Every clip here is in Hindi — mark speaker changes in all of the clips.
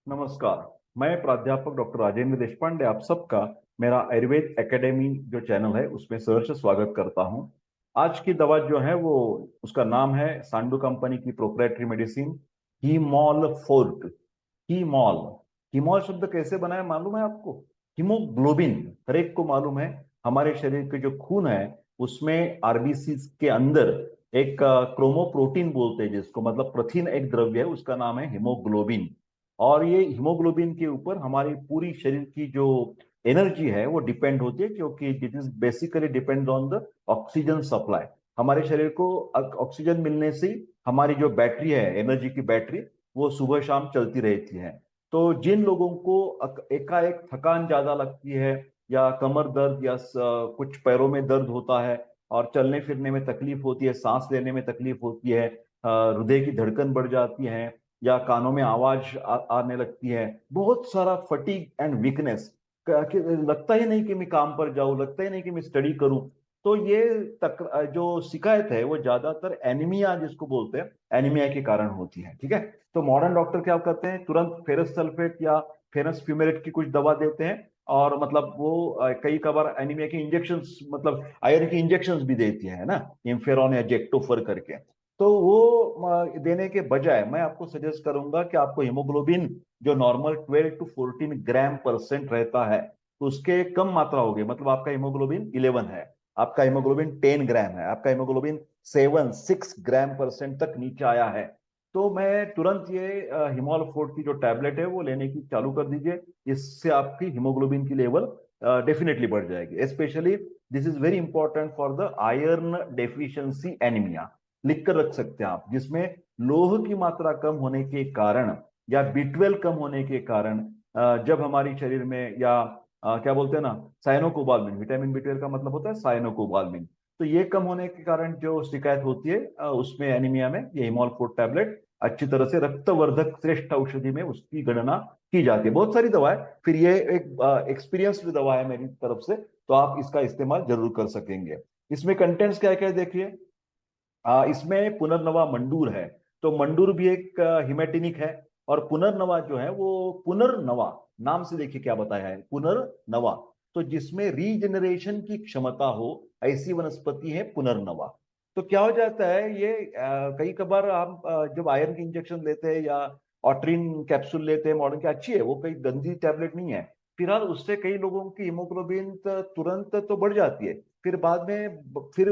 Speaker 1: नमस्कार। मैं प्राध्यापक डॉक्टर राजेंद्र देशपांडे आप सबका मेरा आयुर्वेद एकेडमी जो चैनल है उसमें सहर्ष स्वागत करता हूं। आज की दवा जो है वो उसका नाम है सांडू कंपनी की प्रोप्राइटरी मेडिसिन हीमोल फोर्ट। हीमोल हीमोल शब्द कैसे बना है मालूम है आपको? हीमोग्लोबिन हर एक को मालूम है। हमारे शरीर के जो खून है उसमें आरबीसी के अंदर एक क्रोमोप्रोटीन बोलते हैं जिसको, मतलब प्रथिन एक द्रव्य है, उसका नाम है हीमोग्लोबिन। और ये हीमोग्लोबिन के ऊपर हमारी पूरी शरीर की जो एनर्जी है वो डिपेंड होती है, क्योंकि it is basically depend on the oxygen supply. हमारे शरीर को ऑक्सीजन मिलने से ही हमारी जो बैटरी है, एनर्जी की बैटरी, वो सुबह शाम चलती रहती है। तो जिन लोगों को एकाएक थकान ज्यादा लगती है, या कमर दर्द, या कुछ पैरों में दर्द होता है, और चलने फिरने में तकलीफ होती है, सांस लेने में तकलीफ होती है, हृदय की धड़कन बढ़ जाती है, या कानों में आवाज आने लगती है, बहुत सारा फटीग एंड वीकनेस, लगता ही नहीं कि मैं काम पर जाऊं, लगता ही नहीं कि मैं स्टडी करूं। तो ये जो शिकायत है वो ज्यादातर एनीमिया जिसको बोलते हैं, एनीमिया के कारण होती है। ठीक है। तो मॉडर्न डॉक्टर क्या करते हैं, तुरंत फेरस सल्फेट या फेरस फ्यूमेरेट की कुछ दवा देते हैं, और मतलब वो कई कबार एनीमिया के इंजेक्शंस, मतलब आयरन की इंजेक्शंस भी देती है ना, इंफेरॉन या जेक्टोफर करके। तो वो देने के बजाय मैं आपको सजेस्ट करूंगा कि आपको हीमोग्लोबिन जो नॉर्मल 12 to 14 ग्राम % रहता है, तो उसके कम मात्रा होगी। मतलब आपका हीमोग्लोबिन 11 है, आपका हीमोग्लोबिन 10 ग्राम है, आपका हीमोग्लोबिन 7-6 ग्राम % तक नीचे आया है, तो मैं तुरंत ये हिमोल फोर्ट की जो टैबलेट है वो लेने की चालू कर दीजिए। इससे आपकी हीमोग्लोबिन की लेवल डेफिनेटली बढ़ जाएगी। Specially this is very important for the iron deficiency anaemia. लिख कर रख सकते हैं आप, जिसमें लोह की मात्रा कम होने के कारण या B12 कम होने के कारण जब हमारी शरीर में, या क्या बोलते हैं ना, साइनोकोबाल्मिन, विटामिन B12 का मतलब होता है साइनोकोबाल्मिन, तो ये कम होने के कारण जो शिकायत होती है उसमें एनीमिया में ये हिमोलफोर्ट टैबलेट अच्छी तरह से रक्तवर्धक श्रेष्ठ औषधि में उसकी गणना की जाती है। बहुत सारी दवा है, फिर ये एक एक्सपीरियंस्ड दवा है मेरी तरफ से, तो आप इसका इस्तेमाल जरूर कर सकेंगे। इसमें कंटेंट्स क्या क्या है देखिए। इसमें पुनर्नवा मंडूर है, तो मंडूर भी एक हिमेटिनिक है। और पुनर्नवा जो है वो पुनर्नवा नाम से देखिए क्या बताया है, पुनर्नवा, तो जिसमें रीजनरेशन की क्षमता हो, ऐसी वनस्पति है पुनर्नवा। तो क्या हो जाता है ये, कई कबार हम जब आयरन की इंजेक्शन लेते हैं या ऑट्रिन कैप्सूल लेते हैं मॉडर्न की, अच्छी है वो, कोई गंदी टैबलेट नहीं है। फिलहाल उससे कई लोगों की हीमोग्लोबिन तुरंत तो बढ़ जाती है, फिर बाद में फिर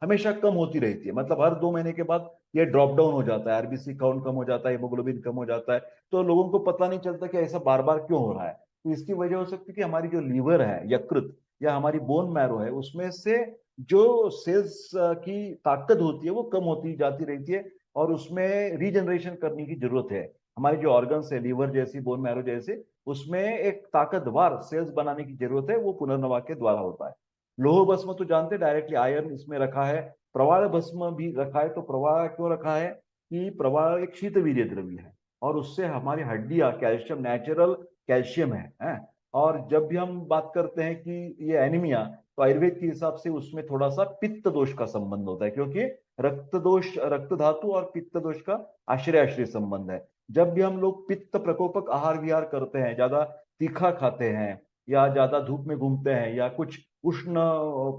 Speaker 1: हमेशा कम होती रहती है, मतलब हर 2 महीने के बाद ये ड्रॉप डाउन हो जाता है, आरबीसी काउंट कम हो जाता है, हीमोग्लोबिन कम हो जाता है। तो लोगों को पता नहीं चलता कि ऐसा बार बार क्यों हो रहा है। तो इसकी वजह हो सकती है कि हमारी जो लीवर है, यकृत, या हमारी बोन मैरो है, उसमें से जो सेल्स की ताकत होती है वो कम होती जाती रहती है, और उसमें रीजनरेशन करने की जरूरत है। हमारे जो ऑर्गन्स है, लीवर जैसी, बोन मैरो जैसे, उसमें एक ताकतवर सेल्स बनाने की जरूरत है, वो पुनर्नवा के द्वारा होता है। लोह भस्म तो जानते हैं, डायरेक्टली आयरन इसमें रखा है। प्रवाल भस्म भी रखा है, तो प्रवाल क्यों रखा है कि प्रवाल एक शीतवीर्य द्रव्य है, और उससे हमारी हड्डियां कैल्शियम, नेचुरल कैल्शियम है। और जब भी हम बात करते हैं कि ये एनीमिया, तो आयुर्वेद के हिसाब से उसमें थोड़ा सा पित्त दोष का संबंध होता है, क्योंकि रक्त दोष, रक्त धातु और पित्त दोष का आश्रय आश्रय संबंध है। जब भी हम लोग पित्त प्रकोपक आहार विहार करते हैं, ज्यादा तीखा खाते हैं, या ज्यादा धूप में घूमते हैं, या कुछ उष्ण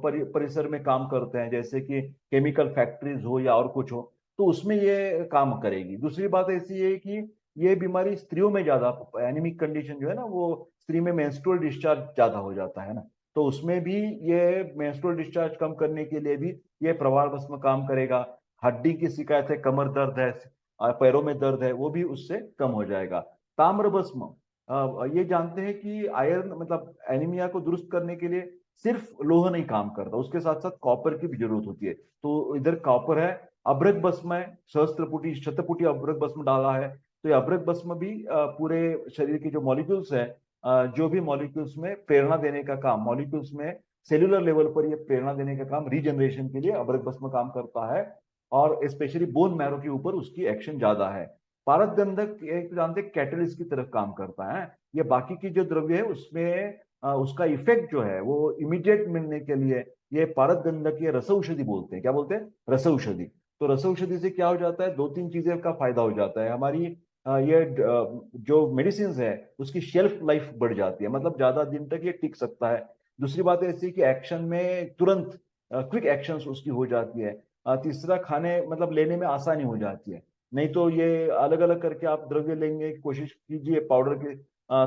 Speaker 1: परिसर में काम करते हैं, जैसे कि केमिकल फैक्ट्रीज हो या और कुछ हो, तो उसमें ये काम करेगी। दूसरी बात ऐसी है कि ये बीमारी स्त्रियों में ज्यादा, एनीमिक कंडीशन जो है ना, वो स्त्री में मेंस्ट्रुअल डिस्चार्ज ज्यादा हो जाता है ना, तो उसमें भी ये मेंस्ट्रुअल डिस्चार्ज कम करने के लिए भी ये प्रवाल भस्म काम करेगा। हड्डी की शिकायत है, कमर दर्द है, पैरों में दर्द है, वो भी उससे कम हो जाएगा। ताम्र भस्म, ये जानते हैं कि आयरन, मतलब एनीमिया को दुरुस्त करने के लिए सिर्फ लोह नहीं काम करता, उसके साथ साथ कॉपर की भी जरूरत होती है। तो इधर कॉपर है। अभ्रक भस्म है, सहस्त्रपुटी शतपुटी अभ्रक भस्म डाला है, तो ये अभ्रक भस्म भी पूरे शरीर के जो मॉलिक्यूल्स है, जो भी मॉलिक्यूल्स में प्रेरणा देने का काम, मॉलिक्यूल्स में सेल्यूलर लेवल पर ये प्रेरणा देने का काम, रीजनरेशन के लिए अभ्रक भस्म काम करता है। और स्पेशली बोन मैरो के ऊपर उसकी एक्शन ज्यादा है। पारद गंधक एक जानते कैटलिस्ट की तरफ काम करता है। ये बाकी की जो द्रव्य है उसमें उसका इफेक्ट जो है वो इमीडिएट मिलने के लिए ये पारद गंधक ये रस औषधि बोलते हैं। क्या बोलते हैं? रस औषधि। तो रस औषधि से क्या हो जाता है, 2-3 चीजें का फायदा हो जाता है। हमारी जो मेडिसिन है उसकी शेल्फ लाइफ बढ़ जाती है, मतलब ज्यादा दिन तक ये टिक सकता है। दूसरी बात ऐसी कि एक्शन में तुरंत क्विक एक्शंस उसकी हो जाती है। तीसरा, खाने मतलब लेने में आसानी हो जाती है। नहीं तो ये अलग अलग करके आप द्रव्य लेंगे, कोशिश कीजिए पाउडर के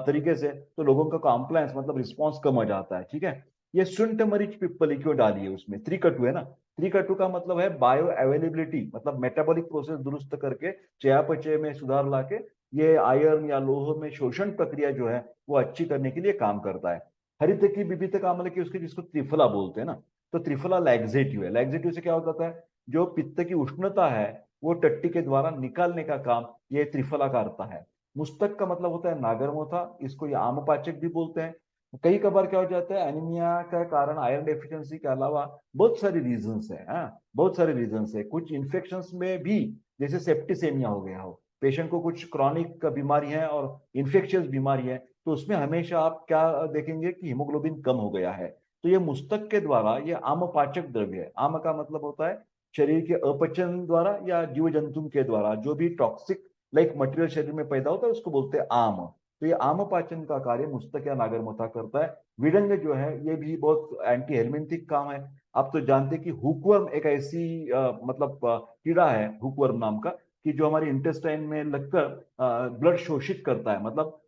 Speaker 1: तरीके से, तो लोगों का कॉम्प्लायंस मतलब रिस्पॉन्स कम हो जाता है। ठीक है, ये शुंठ मरीच पिप्पली क्यों डाली है उसमें, त्रिकटु है ना। त्रिकटु का मतलब है बायो अवेलेबिलिटी, मतलब मेटाबॉलिक प्रोसेस दुरुस्त करके चयापचय में सुधार लाके ये आयरन या लोह में शोषण प्रक्रिया जो है वो अच्छी करने के लिए काम करता है। हरित की विविध कामल की उसके जिसको त्रिफला बोलते हैं ना, तो त्रिफला लैक्सेटिव है। लैक्सेटिव से क्या हो जाता है, जो पित्त की उष्णता है वो टट्टी के द्वारा निकालने का काम ये त्रिफला करता है। मुस्तक का मतलब होता है नागरमोथा, इसको ये आमपाचक भी बोलते हैं। कई कबार क्या हो जाता है, एनीमिया का कारण आयरन डेफिशिएंसी के अलावा बहुत सारी रीजंस है। हाँ, बहुत सारे रीजंस है। कुछ इन्फेक्शंस में भी, जैसे सेप्टिसेमिया हो गया हो, पेशेंट को कुछ क्रॉनिक बीमारी है और इन्फेक्शियस बीमारी है, तो उसमें हमेशा आप क्या देखेंगे कि हीमोग्लोबिन कम हो गया है। तो ये मुस्तक के द्वारा, ये आमपाचक द्रव्य है। आम का मतलब होता है शरीर के अपचन द्वारा या जीव जंतु के द्वारा जो भी टॉक्सिक लाइक मटेरियल शरीर में पैदा होता है उसको बोलते हैं आम। तो ये आम पाचन का कार्य मुस्तक या नागरमोथा करता है। विडंग जो है ये भी बहुत एंटी हेलमिंथिक काम है। आप तो जानते हैं कि हुकवर्म एक ऐसी मतलब कीड़ा है, हुकवर्म नाम का, कि जो हमारे इंटेस्टाइन में लगकर ब्लड शोषित करता है, मतलब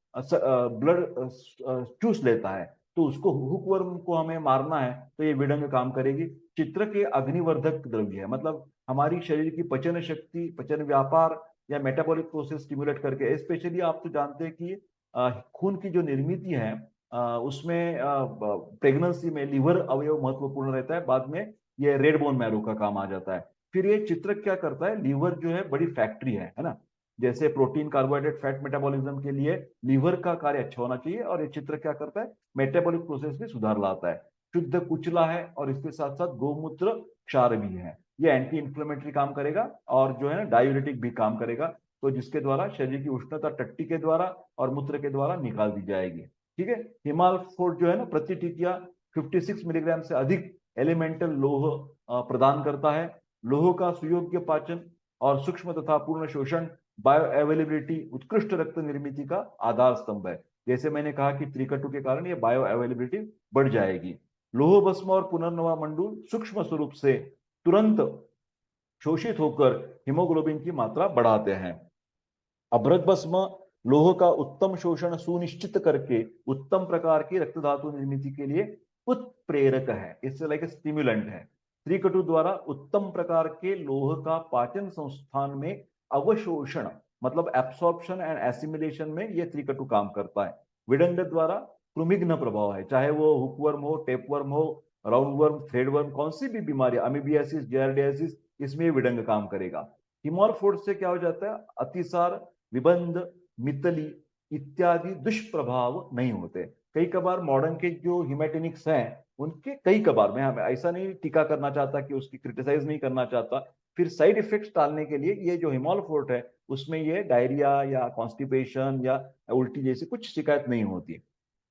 Speaker 1: ब्लड चूस लेता है। तो उसको, हुकवर्म को हमें मारना है तो ये विडंग काम करेगी। चित्र के अग्निवर्धक द्रव्य है, मतलब हमारी शरीर की पचन शक्ति, पचन व्यापार या मेटाबॉलिक प्रोसेस स्टिमुलेट करके, स्पेशली आप तो जानते हैं कि खून की जो निर्मित है उसमें प्रेगनेंसी में लीवर अवयव महत्वपूर्ण रहता है। बाद में ये रेड बोन मैरो का काम आ जाता है। फिर ये चित्र क्या करता है, लीवर जो है बड़ी फैक्ट्री है ना। जैसे प्रोटीन, कार्बोहाइड्रेट, फैट मेटाबॉलिज्म के लिए लीवर का कार्य अच्छा होना चाहिए, और ये चित्र क्या करता है, मेटाबॉलिक प्रोसेस में सुधार लाता है। शुद्ध कुचला है और इसके साथ साथ गोमूत्र क्षार भी है। ये एंटी इंफ्लेमेटरी काम करेगा और जो है ना डायूरेटिक भी काम करेगा, तो जिसके द्वारा शरीर की उष्णता टट्टी के द्वारा और मूत्र के द्वारा निकाल दी जाएगी। ठीक है, हिमाल फोर्ट जो है ना प्रति टिकिया 56 मिलीग्राम से अधिक एलिमेंटल लोह प्रदान करता है। लोह का सुयोग्य पाचन और सूक्ष्म तथा पूर्ण शोषण, बायो अवेलेबिलिटी, उत्कृष्ट रक्त निर्मिति का आधार स्तंभ है। जैसे मैंने कहा कि त्रिकटु के कारण ये बायो अवेलेबिलिटी बढ़ जाएगी। लोह भस्म और पुनर्नवा मंडूल सूक्ष्म स्वरूप से तुरंत शोषित होकर हिमोग्लोबिन की मात्रा बढ़ाते हैं। अभ्रक भस्म लोह का उत्तम शोषण सुनिश्चित करके उत्तम प्रकार की रक्त धातु निर्मिति के लिए उत्प्रेरक है, इससे लाइक स्टिमुलेंट है। त्रिकटु द्वारा उत्तम प्रकार के लोह का पाचन संस्थान में अवशोषण, मतलब एब्सॉर्प्शन एंड एसिमिलेशन में यह त्रिकटु काम करता है। विडंड द्वारा कृमिघ्न प्रभाव है, चाहे वो हुकवर्म हो, टेपवर्म हो, राउंडवर्म, थ्रेडवर्म, कौन सी भी बीमारी, अमीबियासिस, जियार्डियासिस, इसमें विडंग काम करेगा। हिमोरफोर्ड से क्या हो जाता है, अतिसार, विबंध, मितली इत्यादि दुष्प्रभाव नहीं होते। कई कबार मॉडर्न के जो हिमेटेनिक्स हैं उनके कई कबार, मैं ऐसा नहीं टीका करना चाहता कि उसकी क्रिटिसाइज नहीं करना चाहता, फिर साइड इफेक्ट्स टालने के लिए ये जो हिमोल फोर्ट है उसमें ये डायरिया या कॉन्स्टिपेशन या उल्टी जैसी कुछ शिकायत नहीं होती।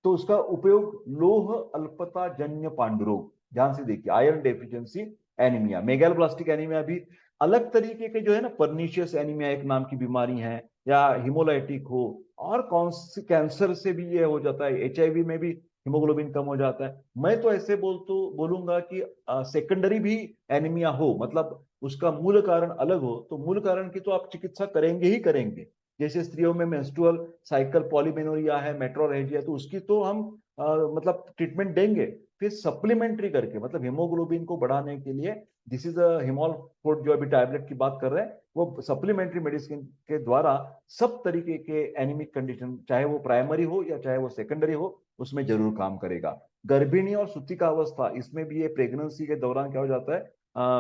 Speaker 1: तो उसका उपयोग लोह अल्पता जन्य पांडुरोग, ध्यान से देखिए, iron deficiency anaemia, megaloblastic anaemia भी अलग तरीके के जो है ना, परनीशियस एनीमिया एक नाम की बीमारी है, या हिमोलाइटिक हो, और कौन सी कैंसर से भी ये हो जाता है, एचआईवी में भी हिमोग्लोबिन कम हो जाता है। मैं तो ऐसे बोलूंगा कि सेकेंडरी भी एनीमिया हो, मतलब उसका मूल कारण अलग हो, तो मूल कारण की तो आप चिकित्सा करेंगे ही करेंगे। जैसे स्त्रियों में मेंस्ट्रुअल साइकिल पॉलीमेनोरिया है, मेट्रोरेजिया, तो उसकी तो हम मतलब ट्रीटमेंट देंगे। फिर सप्लीमेंट्री करके, मतलब हेमोग्लोबिन को बढ़ाने के लिए, दिस इज अ हिमोलफोर्ड जो अभी टैबलेट की बात कर रहे हैं, वो सप्लीमेंट्री मेडिसिन के द्वारा सब तरीके के एनीमिक कंडीशन, चाहे वो प्राइमरी हो या चाहे वो सेकेंडरी हो, उसमें जरूर काम करेगा। गर्भिणी और सुतिका अवस्था, इसमें भी ये प्रेगनेंसी के दौरान क्या हो जाता है,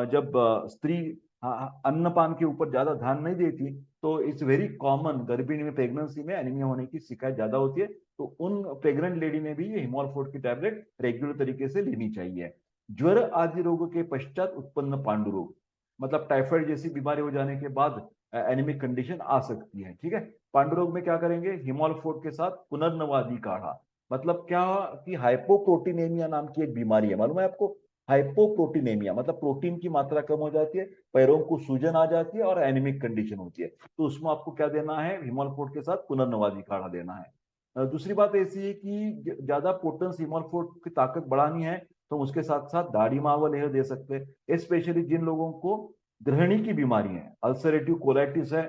Speaker 1: जब स्त्री अन्नपान के ऊपर ज्यादा ध्यान नहीं देती, तो इट्स वेरी कॉमन गर्भिणी में, प्रेगनेंसी में एनीमिया होने की शिकायत ज्यादा होती है। तो उन प्रेग्नेंट लेडी ने भी ये हिमोलफोर्ड की टैबलेट रेगुलर तरीके से लेनी चाहिए। ज्वर आदि रोगों के पश्चात उत्पन्न पांडुरोग, मतलब टाइफाइड जैसी बीमारी हो जाने के बाद एनीमिक कंडीशन आ सकती है। ठीक है, पांडुरोग में क्या करेंगे, हिमोलफोर्ड के साथ पुनर्नवादी काढ़ा, मतलब क्या कि हाइपोप्रोटीनेमिया नाम की एक बीमारी है, मालूम है आपको। हाइपोप्रोटीनेमिया मतलब प्रोटीन की मात्रा कम हो जाती है, पैरों को सूजन आ जाती है और एनीमिक कंडीशन होती है। तो उसमें आपको क्या देना है, हिमोलफोर्ट के साथ पुनर्नवाजी काढ़ा देना है। दूसरी बात ऐसी है कि ज्यादा पोटेंस हिमोलफोर्ट की ताकत बढ़ानी है तो उसके साथ साथ दाढ़ी मावल यह दे सकते हैं, स्पेशली जिन लोगों को ग्रहणी की बीमारी है, अल्सरेटिव कोलाइटिस है,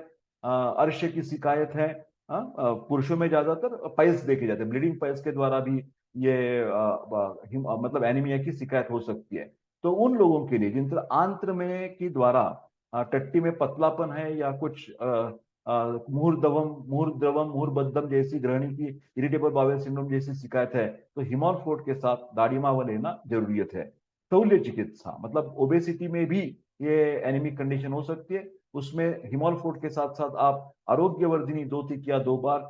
Speaker 1: अर्श की शिकायत है। पुरुषों में ज्यादातर पाइल्स देखे जाते हैं, ब्लीडिंग पाइल्स के द्वारा भी ये मतलब एनीमिया की शिकायत हो सकती है। तो उन लोगों के लिए जिन तरह आंत्र में की द्वारा टट्टी में पतलापन है या कुछ मुहूर्दवम जैसी ग्रहणी की इरिटेबल बावेल सिंड्रोम जैसी शिकायत है, तो हिमोलफोर्ट के साथ दाढ़ीमावा लेना जरूरियत है। शल्य चिकित्सा मतलब ओबेसिटी में भी ये एनीमिक कंडीशन हो सकती है, उसमें हिमोलफोर्ट के साथ साथ आप आरोग्यवर्धिनी 2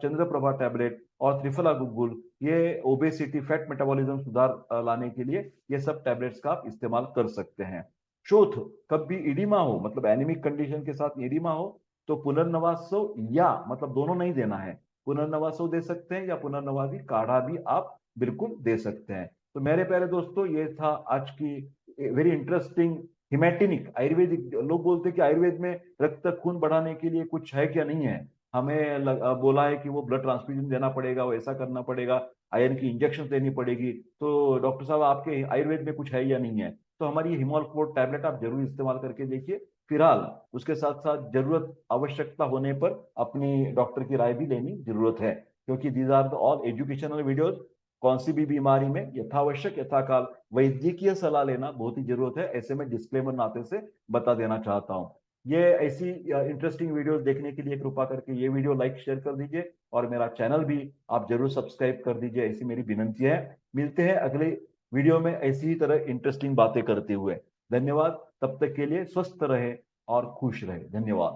Speaker 1: चंद्रप्रभा टैबलेट और त्रिफला गुग्गुल, ये ओबेसिटी फैट मेटाबॉलिज्म सुधार लाने के लिए ये सब टैबलेट्स का आप इस्तेमाल कर सकते हैं। चौथ, कब भी इडिमा हो मतलब एनीमिक कंडीशन के साथ इडिमा हो तो पुनर्नवासो या मतलब दोनों नहीं देना है, पुनर्नवासो दे सकते हैं या पुनर्नवासी काढ़ा भी आप बिल्कुल दे सकते हैं। तो मेरे प्यारे दोस्तों, ये था आज की वेरी इंटरेस्टिंग हिमेटिनिक आयुर्वेदिक। लोग बोलते हैं कि आयुर्वेद में रक्त खून बढ़ाने के लिए कुछ है क्या, नहीं है। हमें बोला है कि वो ब्लड ट्रांसफ्यूजन देना पड़ेगा, वो ऐसा करना पड़ेगा, आयरन की इंजेक्शन देनी पड़ेगी। तो डॉक्टर साहब आपके आयुर्वेद में कुछ है या नहीं है, तो हमारी ये हिमोलफोर्ट टैबलेट आप जरूर इस्तेमाल करके देखिए। फिलहाल उसके साथ साथ जरूरत आवश्यकता होने पर अपनी डॉक्टर की राय भी लेनी जरूरत है, क्योंकि these are the all educational videos. कौन सी भी बीमारी में यथावश्यक यथाकाल वैद्यकीय सलाह लेना बहुत ही जरूरत है, ऐसे में डिस्क्लेमर नाते से बता देना चाहता हूँ। ये ऐसी इंटरेस्टिंग वीडियोस देखने के लिए कृपा करके ये वीडियो लाइक शेयर कर दीजिए और मेरा चैनल भी आप जरूर सब्सक्राइब कर दीजिए, ऐसी मेरी विनंती है। मिलते हैं अगले वीडियो में ऐसी ही तरह इंटरेस्टिंग बातें करते हुए। धन्यवाद, तब तक के लिए स्वस्थ रहे और खुश रहे। धन्यवाद।